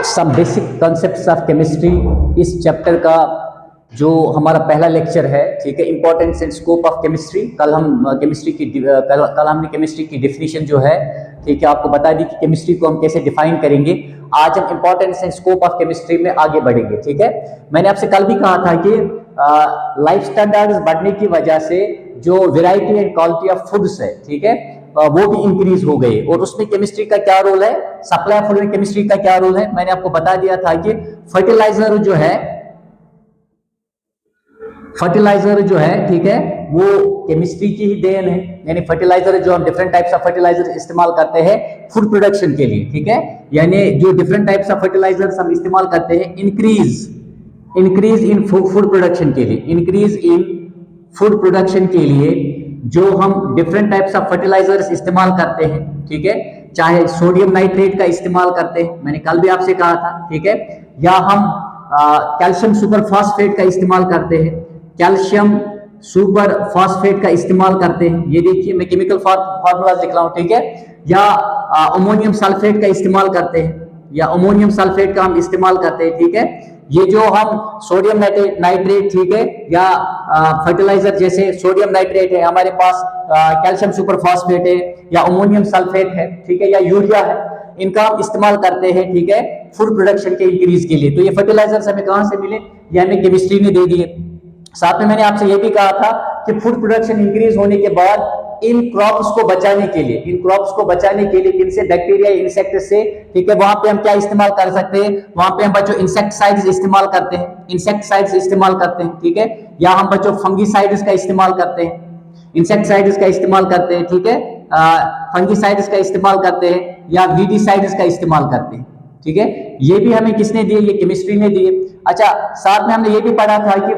Some basic concepts of chemistry, इस chapter का जो हमारा पहला लेक्चर है, ठीक है, importance and scope of chemistry. कल हमने केमिस्ट्री की डेफिनेशन जो है, ठीक है, आपको बता दी कि केमिस्ट्री को हम कैसे डिफाइन करेंगे। आज हम importance and scope of chemistry में आगे बढ़ेंगे, ठीक है। मैंने आपसे कल भी कहा था कि लाइफ स्टैंडर्ड्स बढ़ने की वजह से जो variety and quality of foods है, ठीक है, वो भी इंक्रीज हो गए। और उसमें केमिस्ट्री का क्या रोल है, सप्लाई फूड में केमिस्ट्री का क्या रोल है, मैंने आपको बता दिया था कि फर्टिलाइजर जो है, ठीक है, वो केमिस्ट्री की ही देन है। यानी फर्टिलाइजर जो हम डिफरेंट टाइप्स ऑफ फर्टिलाइजर इस्तेमाल करते हैं फूड प्रोडक्शन के लिए, ठीक है, यानी जो डिफरेंट टाइप्स ऑफ फर्टिलाइजर्स हम इस्तेमाल करते हैं इंक्रीज इन फूड प्रोडक्शन के लिए, इंक्रीज इन फूड प्रोडक्शन के लिए जो हम डिफरेंट टाइप्स ऑफ फर्टिलाइजर्स इस्तेमाल करते हैं, ठीक है, चाहे सोडियम नाइट्रेट का इस्तेमाल करते हैं, मैंने कल भी आपसे कहा था, ठीक है, या हम कैल्शियम सुपर फास्फेट का इस्तेमाल करते हैं, कैल्शियम सुपर फास्फेट का इस्तेमाल करते हैं। ये देखिए मैं केमिकल फार्मूलाज लिख रहा हूं, ठीक है, या अमोनियम सल्फेट का इस्तेमाल करते हैं, या अमोनियम सल्फेट का हम इस्तेमाल करते हैं, ठीक है। ये जो हम सोडियम नाइट्रेट, ठीक है, या फर्टिलाइजर जैसे सोडियम नाइट्रेट है हमारे पास, कैल्शियम सुपर फास्फेट है, या अमोनियम सल्फेट है, ठीक है, या यूरिया है, इनका हम इस्तेमाल करते हैं, ठीक है, फूड प्रोडक्शन के इंक्रीज के लिए। तो ये फर्टिलाइजर्स हमें कहां से मिले, ये हमें केमिस्ट्री ने दे दिए। साथ में मैंने आपसे ये भी कहा था कि फूड प्रोडक्शन इंक्रीज होने के बाद इन क्रॉप्स को बचाने के लिए किनसे, बैक्टीरिया, इंसेक्ट से, ठीक है, वहां पे हम क्या इस्तेमाल कर सकते हैं, वहां पे हम बच्चों इंसेक्टिसाइड्स इस्तेमाल करते हैं, ठीक है, या हम बच्चों फंगिसाइड्स का इस्तेमाल करते हैं, इंसेक्टिसाइड्स का इस्तेमाल करते हैं, ठीक है, फंगिसाइड्स का इस्तेमाल करते हैं, या वीडिसाइड्स का इस्तेमाल करते हैं, ठीक है। ये भी हमें किसने दिए, ये केमिस्ट्री ने दिए। अच्छा, साथ में हमने ये भी पढ़ा था कि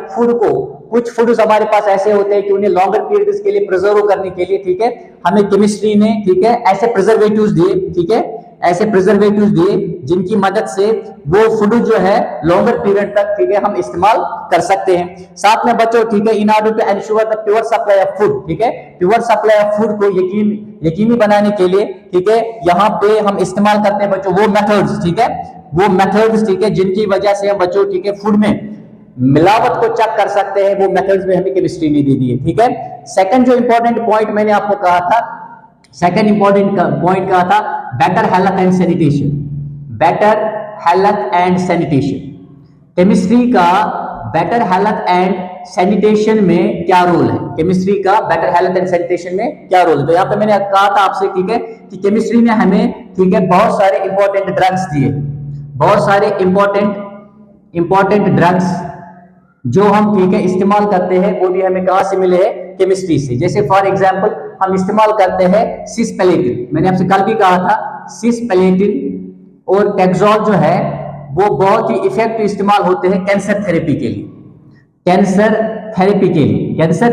कुछ फूड्स हमारे पास ऐसे होते हैं कि उन्हें लॉन्गर पीरियड्स के लिए प्रिजर्व करने के लिए, ठीक है, हमें केमिस्ट्री ने, ठीक है, ऐसे प्रिजर्वेटिव्स दिए, ठीक है, ऐसे प्रिजर्वेटिव्स दिए जिनकी मदद से वो फूड जो है लॉन्गर पीरियड तक, ठीक है, हम इस्तेमाल कर सकते हैं। साथ में बच्चों, ठीक है, in order to ensure the pure supply of food, ठीक है, प्योर सप्लाई ऑफ फूड को यकीनी बनाने के लिए, ठीक है, यहाँ पे हम इस्तेमाल करते हैं बच्चों वो मेथड्स, ठीक है, वो मेथड्स, ठीक है, जिनकी वजह से हम बच्चों, ठीक है, फूड में मिलावट को चेक कर सकते हैं, वो मेथड्स में हमें केमिस्ट्री ने दे दिए, ठीक है। सेकंड जो इंपॉर्टेंट पॉइंट मैंने आपको कहा था, सेकंड इंपॉर्टेंट पॉइंट कहा था, better health and sanitation. Chemistry का बेटर हेल्थ एंड सैनिटेशन में क्या रोल है, केमिस्ट्री का बेटर हेल्थ एंड सैनिटेशन में क्या रोल है। तो यहाँ पे मैंने कहा था आपसे, ठीक है, कि केमिस्ट्री ने हमें, ठीक है, बहुत सारे इंपॉर्टेंट ड्रग्स दिए, बहुत सारे इंपॉर्टेंट ड्रग्स जो हम, ठीक है, इस्तेमाल करते हैं, वो भी हमें कहां से मिले हैं, केमिस्ट्री से। जैसे फॉर एग्जांपल हम इस्तेमाल करते हैं सिस्पेलेटिन, मैंने आपसे कल भी कहा था, सिस्पेलेटिन और टेक्सोल जो है वो बहुत ही इफेक्टिव इस्तेमाल होते हैं कैंसर थेरेपी के लिए। कैंसर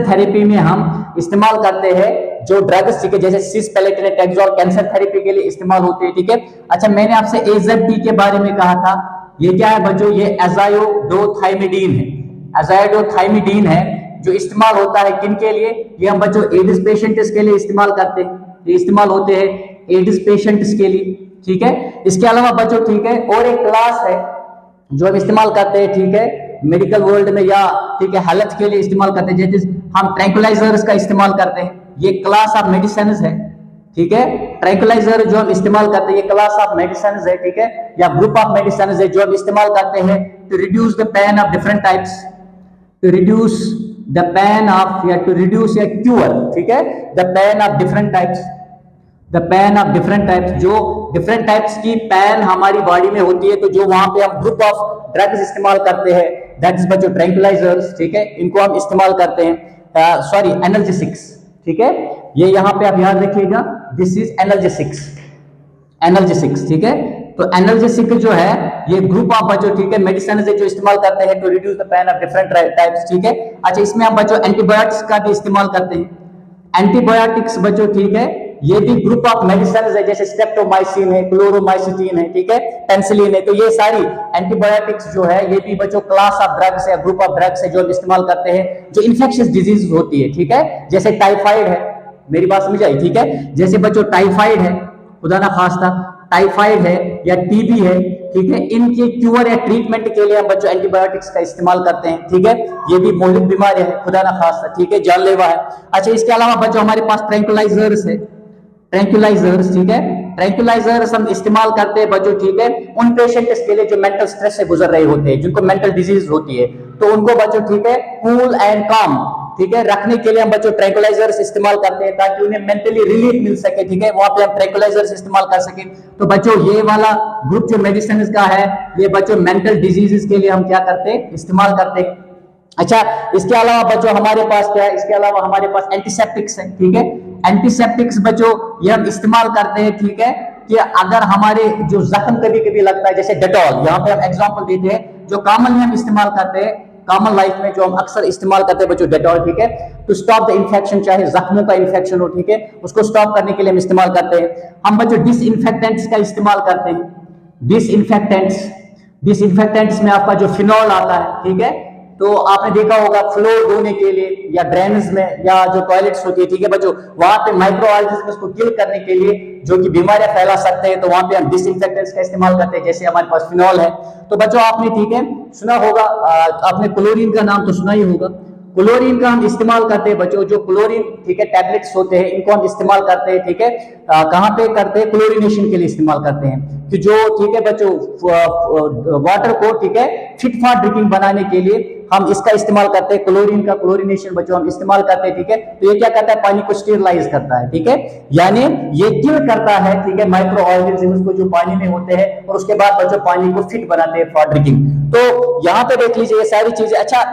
थेरेपी में हम इस्तेमाल करते हैं जो ड्रग्स, ठीक है, जैसे सिस्पेलेटिन, टेक्सोल कैंसर थेरेपी के लिए इस्तेमाल होते हैं, ठीक है। अच्छा, मैंने आपसे AZT के बारे में कहा था, ये क्या है बच्चों, ये एजायोडोथाइमिडीन है जो इस्तेमाल होता है किन के लिए, ये हम बच्चों एड्स पेशेंट्स के लिए इस्तेमाल करते हैं, ये इस्तेमाल होते हैं एड्स पेशेंट्स के लिए, ठीक है। इसके अलावा बच्चों, ठीक है, और एक क्लास है जो हम इस्तेमाल करते हैं, ठीक है, मेडिकल वर्ल्ड में, या ठीक है हेल्थ के लिए इस्तेमाल करते हैं, जैसे हम ट्रैंकुलाइजर्स का इस्तेमाल करते हैं, ये क्लास ऑफ मेडिसिन है, ठीक है, ट्रैंकुलाइजर जो हम इस्तेमाल करते हैं ये क्लास ऑफ मेडिसिन है, ठीक है, या ग्रुप ऑफ मेडिसिन है जो हम इस्तेमाल करते हैं to reduce the pain of different types, to reduce the pain of, या टू रिड्यूस या क्यूर, ठीक है, the pain of different types, जो डिफरेंट टाइप्स की पेन हमारी बॉडी में होती है, तो जो वहां पे हम ग्रुप ऑफ ड्रग्स इस्तेमाल करते हैं, दैट इज बच्चों ट्रैंकुलाइजर्स, ठीक है, इनको हम इस्तेमाल करते हैं, सॉरी एनाल्जेसिक्स, ठीक है, ये यहां पे आप याद रखिएगा, दिस इज एनाल्जेसिक्स, ठीक है। तो एनाल्जेसिक जो है ये ग्रुप ऑफ बच्चों, ठीक है, मेडिसिन है जो इस्तेमाल करते हैं to reduce the pain of different types, ठीक है। अच्छा, इसमें हम बच्चों एंटीबायोटिक्स का भी इस्तेमाल करते हैं, एंटीबायोटिक्स बच्चों, ठीक है, ये भी ग्रुप ऑफ मेडिसिन है, जैसे स्ट्रेप्टोमाइसिन है, क्लोरोमाइसिन है, ठीक है, पेनिसिलिन है, तो ये सारी एंटीबायोटिक्स जो है ये भी बच्चों क्लास ऑफ ड्रग्स है, ग्रुप ऑफ ड्रग्स है जो हम इस्तेमाल करते हैं जो इन्फेक्शियस डिजीज होती है, ठीक है, जैसे टाइफाइड है, मेरी बात समझ आई, ठीक है, जैसे बच्चों टाइफाइड है, खुदा ना खास्ता टाइफाइड है या टीबी है, ठीक है, इनके क्यूर या ट्रीटमेंट के लिए हम बच्चों एंटीबायोटिक्स का इस्तेमाल करते हैं, ठीक है। ये भी मोहलिक बीमारी है, खुदा ना खास्ता, ठीक है, जानलेवा है। अच्छा, इसके अलावा बच्चों हमारे पास ट्रैंक्विलाइजर्स है, ट्रैंक्विलाइजर्स, ठीक है, ट्रैंक्विलाइजर्स हम इस्तेमाल करते हैं बच्चों, ठीक है, उन पेशेंट्स के लिए जो मेंटल स्ट्रेस से गुजर रहे होते हैं, जिनको मेंटल डिजीज होती है, तो उनको बच्चों, ठीक है, कूल एंड काम, ठीक है, रखने के लिए हम बच्चों ट्रैंक्विलाइजर्स इस्तेमाल करते हैं ताकि उन्हें मेंटली रिलीफ मिल सके, ठीक है, वहां पे हम ट्रैंक्विलाइजर्स इस्तेमाल कर सके। तो बच्चों ये वाला ग्रुप जो मेडिसिन का है, ये बच्चों मेंटल डिजीजेस के लिए हम क्या करते हैं, इस्तेमाल करते हैं। अच्छा, इसके अलावा बच्चों हमारे पास क्या है, इसके अलावा हमारे पास एंटीसेप्टिक्स है, ठीक है, एंटीसेप्टिक्स बच्चों ये हम इस्तेमाल करते हैं, ठीक है, कि अगर हमारे जो जख्म कभी कभी लगता है, जैसे डेटॉल, यहाँ पे हम एग्जांपल देते हैं, जो कॉमनली हम इस्तेमाल करते हैं कॉमन लाइफ में, जो हम अक्सर इस्तेमाल करते हैं बच्चों, डेटॉल, ठीक है, टू स्टॉप द इन्फेक्शन, चाहे जख्मों का इन्फेक्शन हो, ठीक है, उसको स्टॉप करने के लिए हम इस्तेमाल करते हैं। हम बच्चों डिसइंफेक्टेंट्स का इस्तेमाल करते हैं, डिसइंफेक्टेंट्स, डिसइंफेक्टेंट्स में आपका जो फिनॉल आता है, ठीक है, तो आपने देखा होगा फ्लोर धोने के लिए या ड्रेनेज में या जो टॉयलेट्स होती है, ठीक है बच्चों, वहां पे माइक्रो ऑर्गेनिज्म को किल करने के लिए जो कि बीमारियां फैला सकते हैं, तो वहां पे हम डिसइंफेक्टेंट्स का इस्तेमाल करते हैं, जैसे हमारे पास फिनॉल है। तो बच्चों आपने, ठीक है, सुना होगा, आपने क्लोरीन का नाम तो सुना ही होगा, क्लोरीन का हम इस्तेमाल करते हैं बच्चों, जो क्लोरीन, ठीक है, टैबलेट्स होते हैं, इनको हम इस्तेमाल करते हैं, ठीक है, कहां पे करते हैं, क्लोरीनेशन के लिए इस्तेमाल करते हैं, कि जो, ठीक है बच्चों, वाटर को, ठीक है, फिट फॉर ड्रिंकिंग बनाने के लिए हम इसका इस्तेमाल करते हैं, क्लोरीन का क्लोरीनेशन बच्चों हम इस्तेमाल करते हैं, ठीक है। तो ये क्या करता है, पानी को स्टेरलाइज करता है, ठीक है, यानी ये किल करता है, ठीक है, माइक्रो ऑर्गेनिज्म्स को जो पानी में होते हैं, और उसके बाद बच्चों पानी को फिट बनाते हैं फॉर ड्रिंकिंग। तो यहाँ पे देख लीजिए ये सारी चीजें। अच्छा,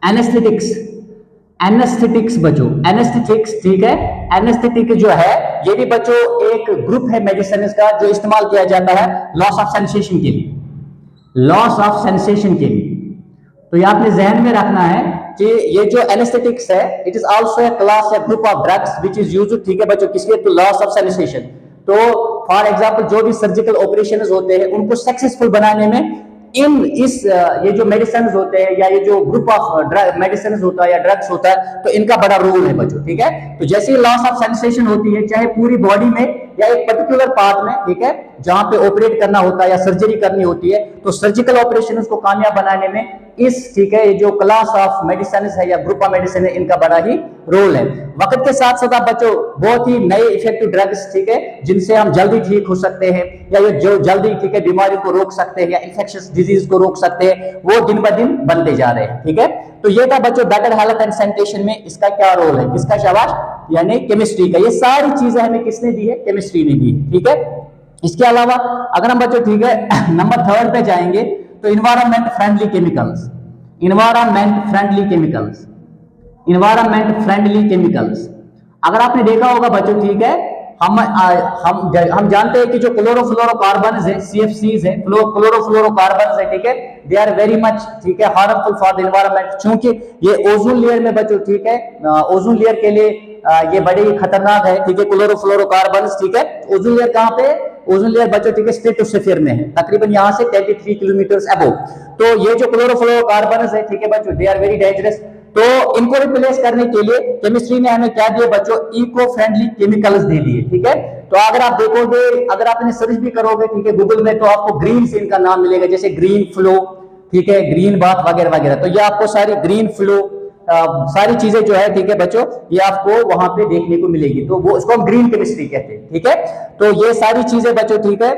एनेस्थेटिक्स, एनेस्थेटिक्स बच्चों, एनेस्थेटिक्स, ठीक है, एनेस्थेटिक जो है ये भी बच्चों एक ग्रुप है मेडिसिन का जो इस्तेमाल किया जाता है लॉस ऑफ सेंसेशन के लिए, लॉस ऑफ सेंसेशन के लिए। तो ये आपने जहन में रखना है कि ये जो एनेस्थेटिक्स है, it is also a class या group of drugs which is used, ठीक है बच्चों, किसके, टू लॉस ऑफ सेंसेशन। तो फॉर एग्जांपल जो भी सर्जिकल ऑपरेशंस होते हैं उनको सक्सेसफुल बनाने में ये जो मेडिसिन होते हैं या ये जो ग्रुप ऑफ मेडिसिन होता है या ड्रग्स होता है, तो इनका बड़ा रोल है बच्चों, ठीक है। तो जैसे ही लॉस ऑफ सेंसेशन होती है, चाहे पूरी बॉडी में या एक पर्टिकुलर पार्ट में, ठीक है, जहां पे ऑपरेट करना होता है या सर्जरी करनी होती है, तो सर्जिकल ऑपरेशन को कामयाब बनाने में ठीक है, ये जो क्लास ऑफ मेडिसिन है या ग्रुप ऑफ मेडिसिन है, इनका बड़ा ही रोल है। वक्त के साथ साथ बच्चों बहुत ही नए इफेक्टिव ड्रग्स, ठीक है, जिनसे हम जल्दी ठीक हो सकते हैं या ये जो जल्दी, ठीक है, बीमारी को रोक सकते हैं या इन्फेक्शियस डिजीज को रोक सकते हैं, वो दिन ब दिन बनते जा रहे हैं, ठीक है। तो ये था बच्चों बेटर हेल्थ एंड सैनिटेशन में इसका क्या रोल है, किसका, शाबाश, यानी केमिस्ट्री का। ये सारी चीजें हमें किसने दी है, केमिस्ट्री ने दी है, ठीक है। इसके अलावा अगर हम बच्चों, ठीक है, नंबर 3 पे जाएंगे तो environment friendly chemicals, environment friendly chemicals, environment friendly chemicals. अगर आपने देखा होगा बच्चों, ठीक है, हम जानते हैं कि जो क्लोरोफ्लोरोकार्बन है, CFCs है, क्लोरोफ्लोरोकार्बन है, ठीक है, दे आर वेरी मच, ठीक है, हार्मफुल फॉर द एनवायरनमेंट, क्योंकि ये ओजोन लेयर में बच्चों, ठीक है, ओजोन लेयर के लिए ये बड़े ही खतरनाक है, ठीक है, क्लोरोफ्लोरोकार्बन, ठीक है। ओजोन लेयर कहां पे, ओजोन लेयर बच्चों, ठीक है, स्ट्रेटोस्फीयर में है, तकरीबन यहां से 33 किलोमीटर अबव। तो ये जो क्लोरोफ्लोरोकार्बन है, ठीक है बच्चों, दे आर वेरी डेंजरस। तो इनको रिप्लेस करने के लिए केमिस्ट्री ने हमें क्या दिया बच्चों, इको फ्रेंडली केमिकल्स दे दिए, ठीक है। तो अगर आप देखोगे, अगर आप इन्हें सर्च भी करोगे, ठीक है, गूगल में, तो आपको ग्रीन से इनका नाम मिलेगा, जैसे ग्रीन फ्लो, ठीक है, ग्रीन बाथ वगैरह वगैरह। तो ये आपको सारी ग्रीन फ्लो सारी चीजें जो है, ठीक है बच्चों, ये आपको वहां पे देखने को मिलेगी, तो वो उसको हम ग्रीन केमिस्ट्री कहते हैं, ठीक है। तो ये सारी चीजें बच्चों, ठीक है,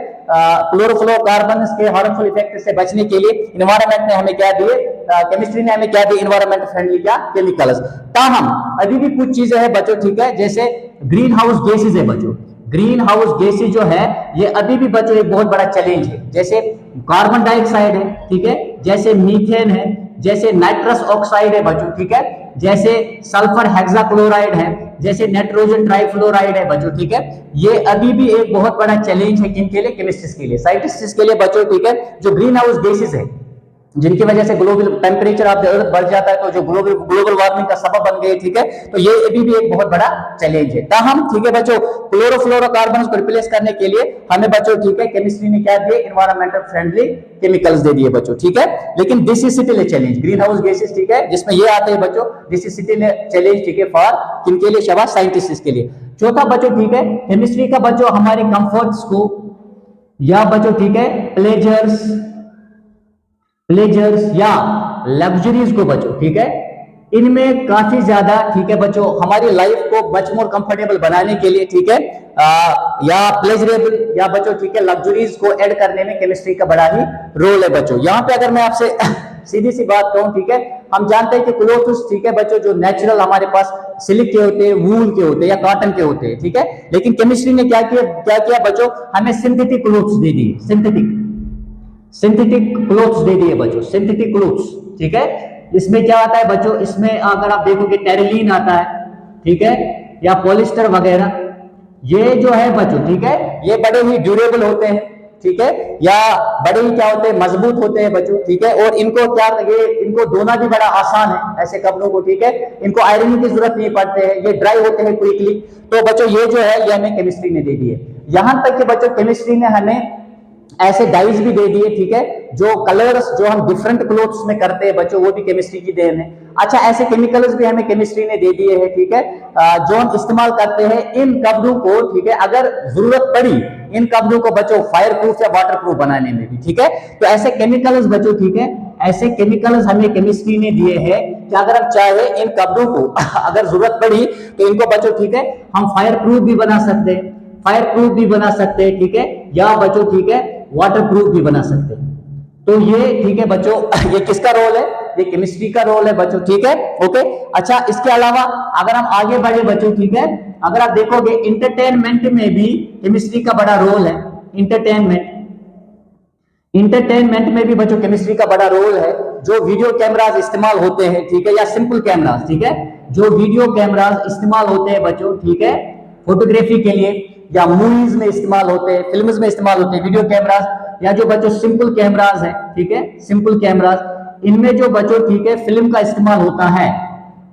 क्लोरोफ्लोरोकार्बन के हार्मफुल इफेक्ट से बचने के लिए एनवायरनमेंट ने हमें क्या दिए, केमिस्ट्री ने हमें क्या दिए, एनवायरनमेंट फ्रेंडली क्या केमिकल्स। ताहम अभी भी कुछ चीजें हैं बच्चों, ठीक है, जैसे ग्रीन हाउस गैसेज है बच्चों, ग्रीन हाउस गैसेज जो है ये अभी भी बच्चों एक बहुत बड़ा चैलेंज है। जैसे कार्बन डाइऑक्साइड है, ठीक है, जैसे मीथेन है, जैसे नाइट्रस ऑक्साइड है बच्चों, ठीक है, जैसे सल्फर हेक्साक्लोराइड है, जैसे नाइट्रोजन ट्राइफ्लोराइड है बच्चों, ठीक है। ये अभी भी एक बहुत बड़ा चैलेंज है किनके लिए, केमिस्ट्स के लिए, साइंटिस्ट्स के लिए बच्चों, ठीक है। जो ग्रीन हाउस गैसेज है जिनकी वजह से global temperature of the earth बढ़ जाता है, तो जो ग्लोबल वार्मिंग का सबब बन गए, ठीक है। तो ये अभी भी एक बहुत बड़ा चैलेंज है। ताहम, ठीक है बच्चों, क्लोरोफ्लोरोकार्बन को रिप्लेस करने के लिए हमें बच्चों, ठीक है, केमिस्ट्री ने क्या दिए, एनवायरमेंटल फ्रेंडली केमिकल्स दे दिए बच्चों, ठीक है। लेकिन this is still a challenge, green house gases, ठीक है, जिसमें ये आते हैं बच्चों, this is still a challenge, ठीक है, फॉर किनके लिए, शाबाश, साइंटिस्ट्स के लिए। चौथा बच्चों, ठीक है, केमिस्ट्री का बच्चों हमारे कंफर्ट्स को या बच्चों ठीक है प्लेजर्स, प्लेजर्स या लग्जरीज को बच्चों ठीक है, इनमें काफी ज्यादा ठीक है बच्चों हमारी लाइफ को मच मोर कंफर्टेबल बनाने के लिए ठीक है या प्लेजरेबल या बच्चों ठीक है लग्जरीज को ऐड करने में केमिस्ट्री का बड़ा ही रोल है बच्चों। यहाँ पे अगर मैं आपसे सीधी सी बात कहूं ठीक है, हम जानते हैं कि क्लोथ्स ठीक है बच्चों जो नेचुरल हमारे पास सिल्क के होते हैं, वूल के होते हैं या कॉटन के होते हैं ठीक है, लेकिन केमिस्ट्री ने क्या किया बच्चों, हमें सिंथेटिक क्लोथ्स दे दिए, सिंथेटिक क्लोथ्स दे दिए बच्चों, सिंथेटिक क्लोथ्स ठीक है। इसमें क्या आता है बच्चों, इसमें अगर आप देखोगे टेरिलीन आता है ठीक है या पॉलिस्टर वगैरह, ये जो है बच्चों ठीक है ये बड़े ही ड्यूरेबल होते हैं ठीक है, या बड़े ही क्या होते हैं मजबूत होते हैं बच्चों ठीक है, और इनको क्या ये इनको धोना भी बड़ा आसान है ऐसे कपड़ों को ठीक है, इनको आयरन की जरूरत नहीं पड़ते हैं, ये ड्राई होते हैं क्विकली। तो बच्चों ये जो है ये हमें केमिस्ट्री ने दे दी है। यहां तक कि बच्चों केमिस्ट्री ने हमें ऐसे डाइज भी दे दिए ठीक है, जो कलर्स जो हम डिफरेंट क्लोथ्स में करते हैं बच्चों वो भी केमिस्ट्री की देन है। अच्छा ऐसे केमिकल्स भी हमें केमिस्ट्री ने दे दिए हैं ठीक है, जो हम इस्तेमाल करते हैं इन कपड़ों को ठीक है, अगर जरूरत पड़ी इन कपड़ों को बच्चों फायर प्रूफ या वाटर प्रूफ बनाने में भी ठीक है। तो ऐसे केमिकल्स बच्चों ठीक है, ऐसे केमिकल्स हमें केमिस्ट्री ने दिए हैं कि अगर हम चाहे इन कपड़ों को अगर जरूरत पड़ी तो इनको बच्चों ठीक है हम फायर प्रूफ भी बना सकते हैं, फायर प्रूफ भी बना सकते हैं ठीक है, या बच्चों ठीक है वाटर प्रूफ भी बना सकते हैं। तो ये ठीक है बच्चों ये किसका रोल है, ये केमिस्ट्री का रोल है बच्चों ठीक है ओके। अच्छा इसके अलावा अगर हम आगे बढ़े बच्चों ठीक है, अगर आप देखोगे इंटरटेनमेंट में भी केमिस्ट्री का बड़ा रोल है, इंटरटेनमेंट में भी बच्चों केमिस्ट्री का बड़ा रोल है। जो वीडियो कैमरास इस्तेमाल होते हैं ठीक है, या सिंपल कैमरास ठीक है, जो वीडियो कैमरास इस्तेमाल होते हैं बच्चों ठीक है फोटोग्राफी के लिए, या मूवीज में इस्तेमाल होते हैं, फिल्म्स में इस्तेमाल होते हैं वीडियो कैमरास, या जो बच्चों सिंपल कैमरास है ठीक है, सिंपल कैमरास, इनमें जो बच्चों ठीक है फिल्म का इस्तेमाल होता है,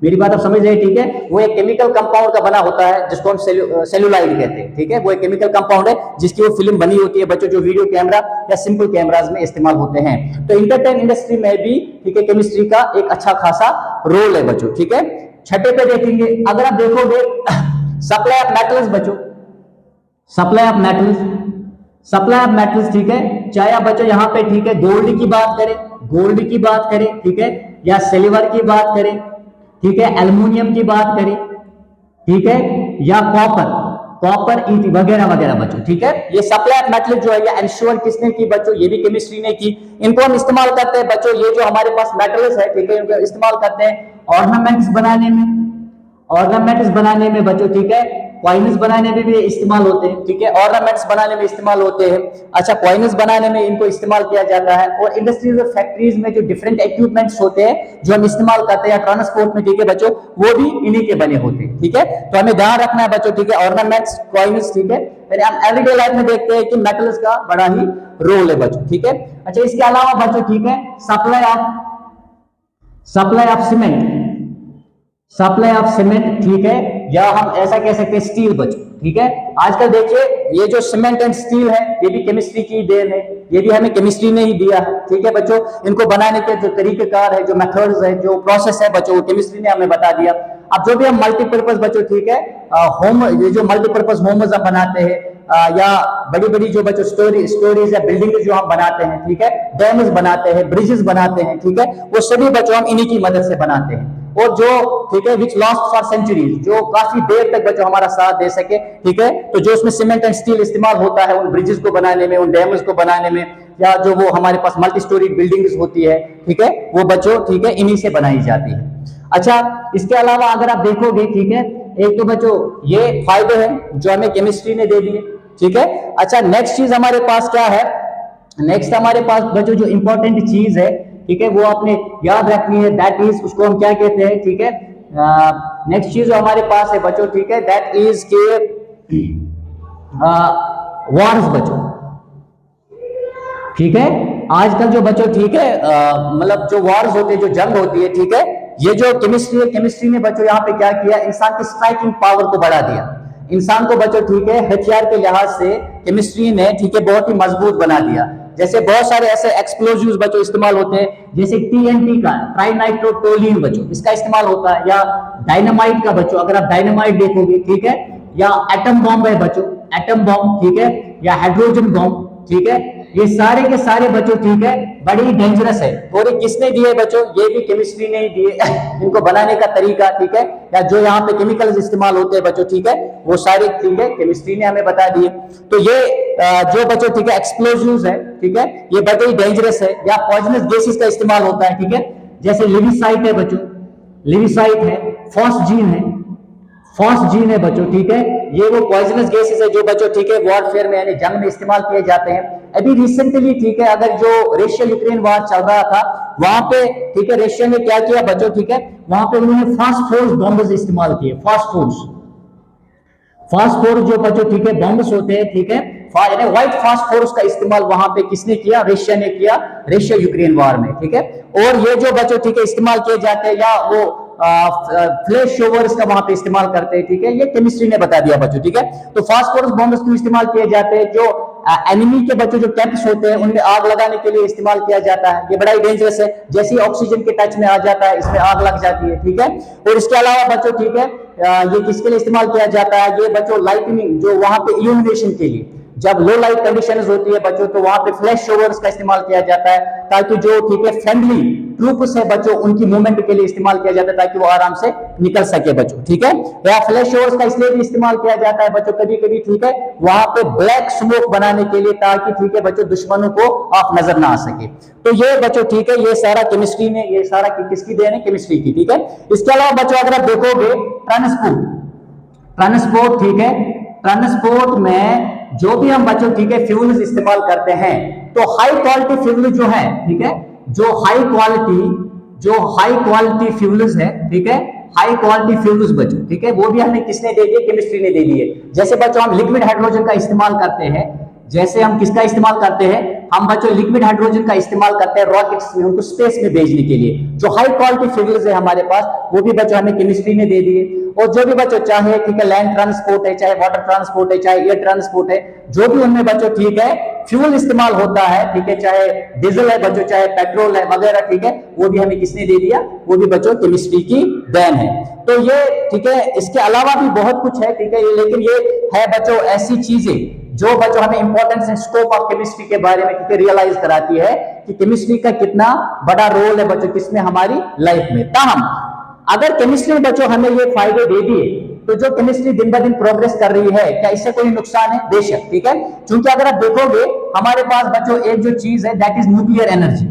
मेरी बात आप समझ रहे ठीक है, वो एक केमिकल कंपाउंड का बना होता है जिसको हम सेल्यूलाइड कहते हैं ठीक है, वो एक केमिकल कंपाउंड है जिसकी वो फिल्म बनी होती है बच्चों, जो वीडियो कैमरा या सिंपल कैमरास में इस्तेमाल होते हैं। तो इंटरटेन इंडस्ट्री में भी ठीक है केमिस्ट्री का एक अच्छा खासा रोल है बच्चों ठीक है। छठे पे देखेंगे, अगर आप देखोगे सप्लाई ऑफ मेटल्स बच्चों, supply of metals, supply of metals ठीक है, चाहे आप बच्चों यहाँ पे ठीक है गोल्ड की बात करें, गोल्ड की बात करें ठीक है, या सिल्वर की बात करें ठीक है, एल्युमिनियम की बात करें ठीक है, या कॉपर ईट वगैरह वगैरह बच्चों ठीक है, ये सप्लाई ऑफ मेटल जो है ये एंश्योर किसने की बच्चों, ये भी केमिस्ट्री ने की। इनको हम इस्तेमाल करते हैं बच्चों, ये जो हमारे पास मेटल्स है ठीक है, इनको इस्तेमाल करते हैं ऑर्नामेंट्स बनाने में, ऑर्नामेंट्स बनाने में बच्चों ठीक है, कॉइन्स बनाने में भी इस्तेमाल होते हैं ठीक है, ऑर्नामेंट्स बनाने में इस्तेमाल होते हैं। अच्छा कॉइन्स बनाने में इनको इस्तेमाल किया जाता है, और इंडस्ट्रीज और फैक्ट्रीज में जो डिफरेंट इक्विपमेंट्स होते हैं जो हम इस्तेमाल करते हैं ट्रांसपोर्ट में ठीक है बच्चों, वो भी इन्हीं के बने होते हैं ठीक है। तो हमें ध्यान रखना है बच्चों ठीक है, ऑर्नामेंट्स कॉइन्स ठीक है, फिर हम एवरीडे लाइफ में देखते हैं कि मेटल्स का बड़ा ही रोल है बच्चों ठीक है। अच्छा इसके अलावा बच्चों ठीक है supply of cement, supply of cement ठीक है, या हम ऐसा कह सकते हैं स्टील बच्चों ठीक है। आजकल देखिए ये जो सीमेंट एंड स्टील है ये भी केमिस्ट्री की देन है, ये भी हमें केमिस्ट्री ने ही दिया है ठीक है बच्चों। इनको बनाने के जो तरीकेकार है, जो मेथड्स है, जो प्रोसेस है बच्चों, वो केमिस्ट्री ने हमें बता दिया। अब जो भी हम मल्टीपर्पज बच्चों ठीक है होम, ये जो मल्टीपर्पज होम्स हम बनाते हैं, या बड़ी बड़ी जो बच्चों स्टोरीज या बिल्डिंग जो हम बनाते हैं ठीक है, डैम्स बनाते हैं, ब्रिजेस बनाते हैं ठीक है, वो सभी बच्चों हम इन्हीं की मदद से बनाते हैं। और जो ठीक है विच लास्ट फॉर सेंचुरीज, जो काफी देर तक बच्चों हमारा साथ दे सके ठीक है, तो जो उसमें सीमेंट एंड स्टील इस्तेमाल होता है उन ब्रिजेस को बनाने में, उन डैम्स को बनाने में, या जो वो हमारे पास मल्टी स्टोरी बिल्डिंग्स होती है ठीक है, वो बच्चों ठीक है इन्हीं से बनाई जाती है। अच्छा इसके अलावा अगर आप देखोगे ठीक है, एक तो बच्चों ये फायदे हैं जो हमें केमिस्ट्री ने दे दिए ठीक है। अच्छा नेक्स्ट चीज हमारे पास क्या है, नेक्स्ट हमारे पास बच्चों जो इंपॉर्टेंट चीज है ठीक है, वो आपने याद रखनी है, दैट इज उसको हम क्या कहते हैं ठीक है। नेक्स्ट चीज जो हमारे पास है बच्चों ठीक है, दैट इज के वॉर्स बच्चों ठीक है। आजकल जो बच्चों ठीक है मतलब जो वॉर्स होते हैं, जो जंग होती है ठीक है, ये जो केमिस्ट्री है, केमिस्ट्री ने बच्चों यहाँ पे क्या किया, इंसान की स्ट्राइकिंग पावर को बढ़ा दिया। इंसान को बच्चों ठीक है हथियार के लिहाज से केमिस्ट्री ने ठीक है बहुत ही मजबूत बना दिया। जैसे बहुत सारे ऐसे एक्सप्लोजिव्स बच्चों इस्तेमाल होते हैं, जैसे टीएनटी का ट्राइनाइट्रोटोलिन बच्चों इसका इस्तेमाल होता है, या डायनामाइट का बच्चों अगर आप डायनामाइट देखोगे ठीक है, या एटम बॉम्ब है बच्चों, एटम बॉम्ब ठीक है, या हाइड्रोजन बॉम्ब ठीक है, ये सारे के सारे बच्चों ठीक है बड़ी डेंजरस है। और ये किसने दिए बच्चों? ये भी केमिस्ट्री ने ही दिए इनको बनाने का तरीका, ठीक है, या जो यहाँ पे केमिकल्स इस्तेमाल होते हैं बच्चों, ठीक है, वो सारे ठीक है केमिस्ट्री ने हमें बता दिए। तो ये जो बच्चों ठीक है एक्सप्लोजिव्स है, ठीक है, ये बड़े डेंजरस है, या पॉइजनस गैसेस का इस्तेमाल होता है, ठीक है, जैसे लिविसाइट है बच्चों, लिविसाइट है, फॉस्जीन है, फॉस्जीन है बच्चों, ठीक है, ये वो पॉइजनस गैसेस है जो बच्चों ठीक है वॉरफेयर में यानी जंग में इस्तेमाल किए जाते हैं। अभी रिसेंटली ठीक है अगर जो रशिया यूक्रेन वार चल रहा था वहां पे ठीक है रशिया ने क्या किया बच्चों, ठीक है, वहां पे उन्होंने फास्फोरस बॉम्ब्स इस्तेमाल किए, फास्फोरस जो बच्चों ठीक है बॉम्ब्स होते हैं, ठीक है, यानी व्हाइट फास्फोरस का इस्तेमाल वहां पे किसने किया? रशिया ने किया, रशिया यूक्रेन वार में, ठीक है। और ये जो बच्चों ठीक है इस्तेमाल किए जाते हैं, या वो फ्लैश शोवर्स का वहां पे इस्तेमाल करते हैं, ठीक है, ये केमिस्ट्री ने बता दिया बच्चों, ठीक है। तो फास्फोरस बॉम्ब्स क्यों इस्तेमाल किए जाते हैं? जो एनिमी के बच्चों जो कैंप्स होते हैं उनमें आग लगाने के लिए इस्तेमाल किया जाता है। ये बड़ा ही डेंजरस है, जैसे ही ऑक्सीजन के टच में आ जाता है इसमें आग लग जाती है, ठीक है। और इसके अलावा बच्चों ठीक है ये किसके लिए इस्तेमाल किया जाता है? ये बच्चों लाइटनिंग जो वहां पे इल्यूमिनेशन के लिए, जब लो लाइट कंडीशंस होती है बच्चों तो वहां पे फ्लैश शोवर्स का इस्तेमाल किया जाता है, ताकि जो ठीक है फ्रेंडली ट्रूप्स है बच्चों उनकी मूवमेंट के लिए इस्तेमाल किया जाता है, ताकि वो आराम से निकल सके बच्चों, ठीक है। या फ्लैश शोवर्स का इसलिए भी इस्तेमाल किया जाता है बच्चों कभी कभी, ठीक है, वहां पे ब्लैक स्मोक बनाने के लिए, ताकि ठीक है बच्चों दुश्मनों को आप नजर ना आ सके। तो ये बच्चों ठीक है ये सारा केमिस्ट्री ने, ये सारा किसकी देन है? केमिस्ट्री की, ठीक है। इसके अलावा बच्चों अगर आप देखोगे ट्रांसपोर्ट, ठीक है, ट्रांसपोर्ट में जो भी हम बच्चों ठीक है फ्यूल्स इस्तेमाल करते हैं, तो हाई क्वालिटी फ्यूल जो है, ठीक है, जो हाई क्वालिटी फ्यूल्स है, ठीक है, हाई क्वालिटी फ्यूल्स बच्चों, ठीक है, वो भी हमें किसने दे दिए? केमिस्ट्री ने दे दिए। जैसे बच्चों हम लिक्विड हाइड्रोजन का इस्तेमाल करते हैं, जैसे हम किसका इस्तेमाल करते हैं? हम बच्चों लिक्विड हाइड्रोजन का इस्तेमाल करते हैं रॉकेट्स में उनको स्पेस में भेजने के लिए। जो हाई क्वालिटी फ्यूल्स है हमारे पास वो भी बच्चों हमें केमिस्ट्री ने दे दिए। और जो भी बच्चों चाहे ठीक है लैंड ट्रांसपोर्ट है, चाहे वाटर ट्रांसपोर्ट है, चाहे एयर ट्रांसपोर्ट है, जो भी उनमें बच्चों ठीक है फ्यूल इस्तेमाल होता है, ठीक है, चाहे डीजल है बच्चों, चाहे पेट्रोल है वगैरह, ठीक है, वो भी हमें किसने दे दिया? वो भी बच्चों केमिस्ट्री की देन है। तो ये ठीक है, इसके अलावा भी बहुत कुछ है, ठीक है, लेकिन ये है बच्चों ऐसी चीजें जो बच्चों हमें importance and scope of chemistry के बारे में ठीक है रियलाइज कराती है कि केमिस्ट्री का कितना बड़ा रोल है बच्चों किसमें? हमारी लाइफ में। ताहम अगर केमिस्ट्री बच्चों हमें ये फायदे दे दिए, तो जो केमिस्ट्री दिन ब दिन प्रोग्रेस कर रही है, क्या इससे कोई नुकसान है? बेशक, ठीक है, क्योंकि अगर आप देखोगे हमारे पास बच्चों एक जो चीज है that is nuclear energy.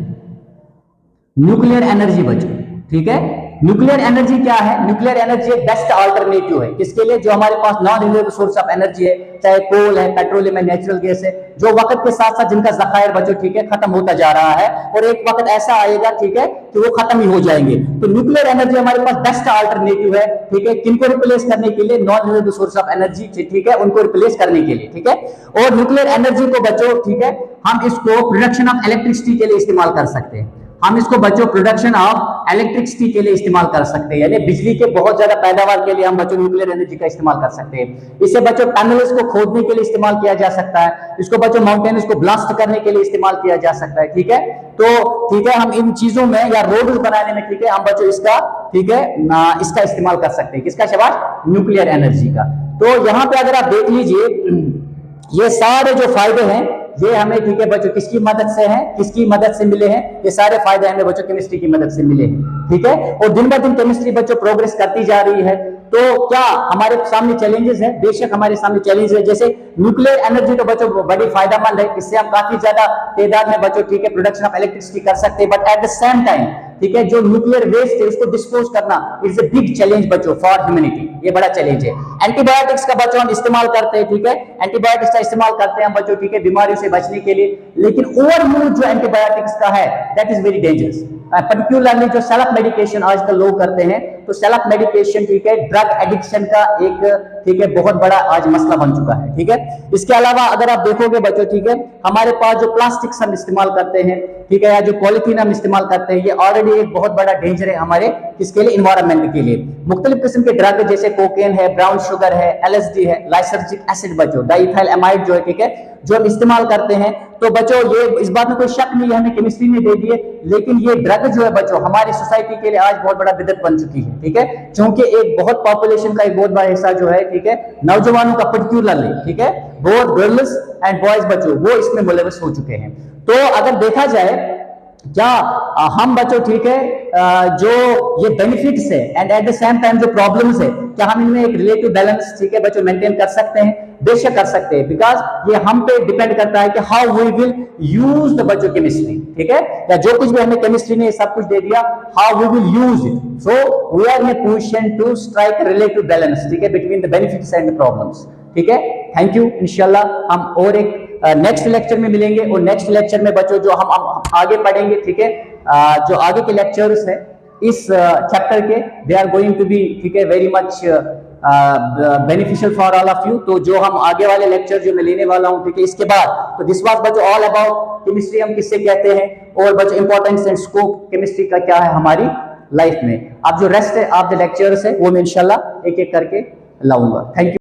Nuclear energy बच्चों, ठीक है, न्यूक्लियर एनर्जी क्या है? न्यूक्लियर एनर्जी एक बेस्ट अल्टरनेटिव है किसके लिए? जो हमारे पास non renewable source of energy है, चाहे कोल है, पेट्रोलियम है, नेचुरल गैस है, जो वक्त के साथ साथ जिनका जखायर बच्चों ठीक है खत्म होता जा रहा है, और एक वक्त ऐसा आएगा ठीक है कि वो खत्म ही हो जाएंगे। तो न्यूक्लियर एनर्जी हमारे पास बेस्ट अल्टरनेटिव है, ठीक है, किनको रिप्लेस करने के लिए? Non renewable source of energy, ठीक है, उनको रिप्लेस करने के लिए, ठीक है। और न्यूक्लियर एनर्जी को बच्चों ठीक है हम इसको प्रोडक्शन ऑफ इलेक्ट्रिसिटी के लिए इस्तेमाल कर सकते हैं, हम इसको बच्चों प्रोडक्शन ऑफ इलेक्ट्रिसिटी के लिए इस्तेमाल कर सकते हैं, यानी बिजली के बहुत ज्यादा पैदावार के लिए हम बच्चों न्यूक्लियर एनर्जी का इस्तेमाल कर सकते हैं। इसे बच्चों टनल्स को खोदने के लिए इस्तेमाल किया जा सकता है, इसको बच्चों माउंटेन्स को ब्लास्ट करने के लिए इस्तेमाल किया जा सकता है, ठीक है। तो ठीक है हम इन चीजों में या रोड बनाने में ठीक है हम बच्चों इसका ठीक है इसका इस्तेमाल कर सकते हैं, किसका? शाबाश, न्यूक्लियर एनर्जी का। तो यहाँ पे अगर आप देख लीजिए ये सारे जो फायदे हैं ये हमें ठीक है बच्चों किसकी मदद से हैं? किसकी मदद से मिले हैं? ये सारे फायदे हमें बच्चों केमिस्ट्री की मदद से मिले हैं, ठीक है। और दिन ब दिन केमिस्ट्री बच्चों प्रोग्रेस करती जा रही है। तो क्या हमारे सामने चैलेंजेस है? बेशक हमारे सामने चैलेंज है, जैसे न्यूक्लियर एनर्जी तो बच्चों बड़ी फायदेमंद है, इससे हम काफी ज्यादा तादाद में बच्चों ठीक है प्रोडक्शन ऑफ इलेक्ट्रिसिटी कर सकते हैं, but at the same time ठीक है जो न्यूक्लियर वेस्ट है उसको डिस्पोज करना इज ए बिग चैलेंज बच्चों फॉर ह्यूमैनिटी, ये बड़ा चैलेंज है। एंटीबायोटिक्स का बच्चों हम इस्तेमाल करते हैं, ठीक है, एंटीबायोटिक्स का इस्तेमाल करते हैं हम बच्चों ठीक है बीमारियों से बचने के लिए, लेकिन ओवरयूज जो एंटीबायोटिक्स का है that is very dangerous. Particularly जो सेल्फ मेडिकेशन आजकल लोग करते हैं, तो सेल्फ मेडिकेशन ठीक है ड्रग एडिक्शन का एक ठीक है बहुत बड़ा आज मसला बन चुका है, ठीक है। इसके अलावा अगर आप देखोगे बच्चों ठीक है हमारे पास जो प्लास्टिक्स हम इस्तेमाल करते हैं, ठीक है, या जो पॉलिथीन हम इस्तेमाल करते हैं, ये ऑलरेडी एक बहुत बड़ा डेंजर है हमारे किसके लिए? इन्वायरमेंट के लिए। मुख्तलिफ किस्म के ड्रग जैसे कोकेन है, ब्राउन शुगर है, LSD है, लाइसर्जिक एसिड बच्चों, डाइइथाइल एमाइड जो है ठीक है जो हम इस्तेमाल करते हैं, तो बच्चों ये इस बात में कोई शक नहीं है हमें केमिस्ट्री ने दे दिए, लेकिन ये ड्रग जो है बच्चों हमारी सोसाइटी के लिए आज बहुत बड़ा बिदअत बन चुकी है, ठीक है, क्योंकि एक बहुत पॉपुलेशन का एक बहुत बड़ा हिस्सा जो है ठीक है नौजवानों का पर्टिकुलरली ठीक है बोथ गर्ल्स एंड बॉयज बच्चों वो इसमें मुलविस हो चुके हैं। तो अगर देखा जाए क्या हम बच्चों ठीक है जो ये बेनिफिट्स है and at the same time जो प्रॉब्लम्स है, क्या हम इनमें एक रिलेटिव बैलेंस ठीक है बच्चों मेंटेन कर सकते हैं? बेशक कर सकते हैं, बिकॉज ये हम पे डिपेंड करता है कि how we will use the बच्चों केमिस्ट्री, ठीक है, या जो कुछ भी हमें केमिस्ट्री ने सब कुछ दे दिया, how we will use it. So we are in a position to strike relative balance, ठीक है, between the benefits and the problems, ठीक है। Thank you. इंशाल्लाह हम और एक नेक्स्ट लेक्चर में मिलेंगे, और नेक्स्ट लेक्चर में बच्चों जो हम आगे पढ़ेंगे, ठीक है, जो आगे के लेक्चर्स है इस चैप्टर के, they are going to be ठीक है very much beneficial for all of you. तो जो हम आगे वाले लेक्चर जो मैं लेने वाला हूं, ठीक है, इसके बाद, तो दिस वाज बच्चों ऑल अबाउट केमिस्ट्री हम किससे कहते हैं, और बच्चों इंपॉर्टेंस एंड स्कोप केमिस्ट्री का क्या है हमारी लाइफ में। अब जो रेस्ट है आप द लेक्चर्स है वो मैं इंशाल्लाह एक एक करके लाऊंगा। Thank you.